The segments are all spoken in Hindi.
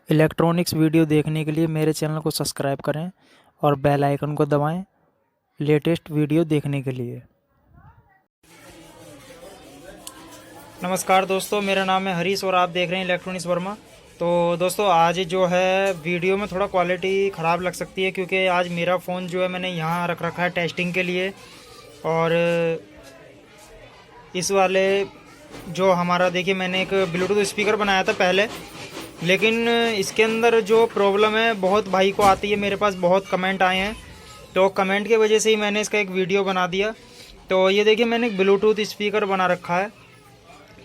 इलेक्ट्रॉनिक्स वीडियो देखने के लिए मेरे चैनल को सब्सक्राइब करें और बेल आइकन को दबाएं लेटेस्ट वीडियो देखने के लिए। नमस्कार दोस्तों, मेरा नाम है हरीश और आप देख रहे हैं इलेक्ट्रॉनिक्स वर्मा। तो दोस्तों आज जो है वीडियो में थोड़ा क्वालिटी ख़राब लग सकती है क्योंकि आज मेरा फ़ोन जो है मैंने यहाँ रख रखा है टेस्टिंग के लिए। और इस वाले जो हमारा देखिए मैंने एक ब्लूटूथ स्पीकर बनाया था पहले, लेकिन इसके अंदर जो प्रॉब्लम है बहुत भाई को आती है। मेरे पास बहुत कमेंट आए हैं, तो कमेंट के वजह से ही मैंने इसका एक वीडियो बना दिया। तो ये देखिए मैंने एक ब्लूटूथ स्पीकर बना रखा है।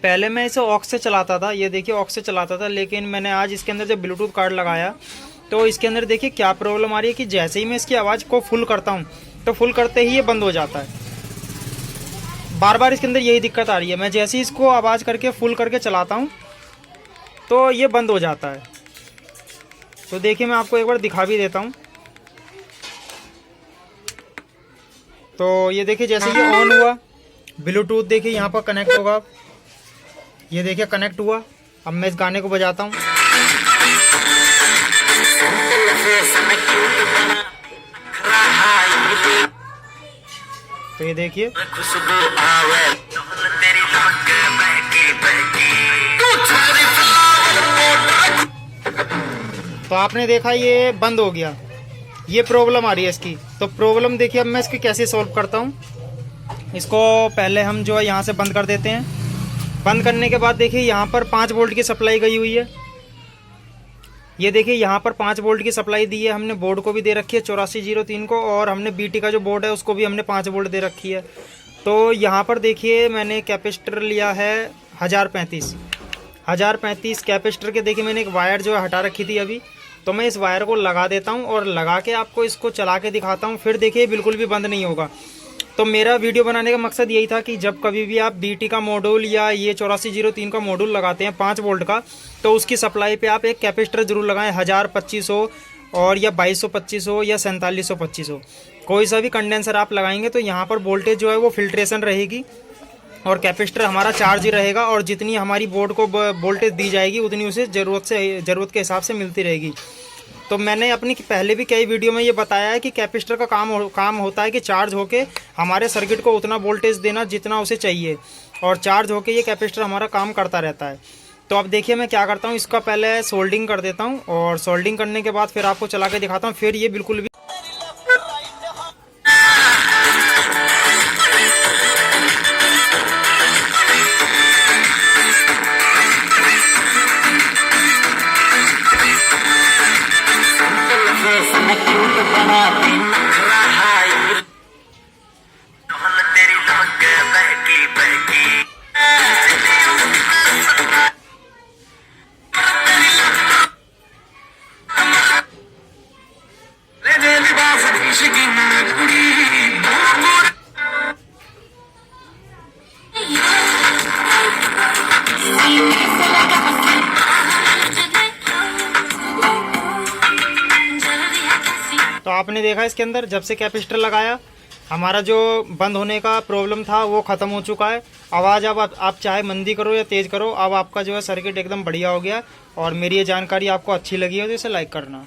पहले मैं इसे ऑक्स से चलाता था, ये देखिए ऑक्स से चलाता था, लेकिन मैंने आज इसके अंदर जब ब्लूटूथ कार्ड लगाया तो इसके अंदर देखिए क्या प्रॉब्लम आ रही है कि जैसे ही मैं इसकी आवाज़ को फुल करता हूँ तो फुल करते ही ये बंद हो जाता है। बार बार इसके अंदर यही दिक्कत आ रही है। मैं जैसे ही इसको आवाज़ करके फुल करके चलाता हूँ तो ये बंद हो जाता है। तो देखिए मैं आपको एक बार दिखा भी देता हूँ। तो ये देखिए जैसे ये ऑन हुआ, ब्लूटूथ देखिए यहाँ पर कनेक्ट होगा। ये देखिए कनेक्ट हुआ। अब मैं इस गाने को बजाता हूँ तो ये देखिए तो आपने देखा ये बंद हो गया। ये प्रॉब्लम आ रही है इसकी। तो प्रॉब्लम देखिए अब मैं इसकी कैसे सॉल्व करता हूँ। इसको पहले हम जो है यहाँ से बंद कर देते हैं। बंद करने के बाद देखिए यहाँ पर 5 वोल्ट की सप्लाई गई हुई है। ये देखिए यहाँ पर 5 वोल्ट की सप्लाई दी है। हमने बोर्ड को भी दे रखी है 8403 को, और हमने बीटी का जो बोर्ड है उसको भी हमने 5 वोल्ट दे रखी है। तो यहाँ पर देखिए मैंने कैपेसिटर लिया है 1035 कैपेसिटर के। देखिए मैंने एक वायर जो है हटा रखी थी अभी, तो मैं इस वायर को लगा देता हूँ और लगा के आपको इसको चला के दिखाता हूँ। फिर देखिए बिल्कुल भी बंद नहीं होगा। तो मेरा वीडियो बनाने का मकसद यही था कि जब कभी भी आप बीटी का मॉड्यूल या ये 8403 का मॉड्यूल लगाते हैं 5 वोल्ट का, तो उसकी सप्लाई पे आप एक कैपेसिटर जरूर लगाएं। 1025 हो और या 2225 हो या 4725 हो, कोई सा भी कंडेंसर आप लगाएंगे तो यहाँ पर वोल्टेज जो है वो फिल्ट्रेशन रहेगी और कैपेसिटर हमारा चार्ज ही रहेगा। और जितनी हमारी बोर्ड को वोल्टेज दी जाएगी उतनी उसे ज़रूरत के हिसाब से मिलती रहेगी। तो मैंने अपनी पहले भी कई वीडियो में ये बताया है कि कैपेसिटर का काम होता है कि चार्ज होके हमारे सर्किट को उतना वोल्टेज देना जितना उसे चाहिए, और चार्ज होके ये कैपेसिटर हमारा काम करता रहता है। तो अब देखिए मैं क्या करता हूँ, इसका पहले सोल्डिंग कर देता हूँ और सोल्डिंग करने के बाद फिर आपको चला के दिखाता हूँ। फिर ये बिल्कुल भी तो आपने देखा इसके अंदर जब से कैपेसिटर लगाया हमारा जो बंद होने का प्रॉब्लम था वो ख़त्म हो चुका है। आवाज़ अब आप चाहे मंदी करो या तेज़ करो, अब आपका जो है सर्किट एकदम बढ़िया हो गया। और मेरी ये जानकारी आपको अच्छी लगी हो तो इसे लाइक करना।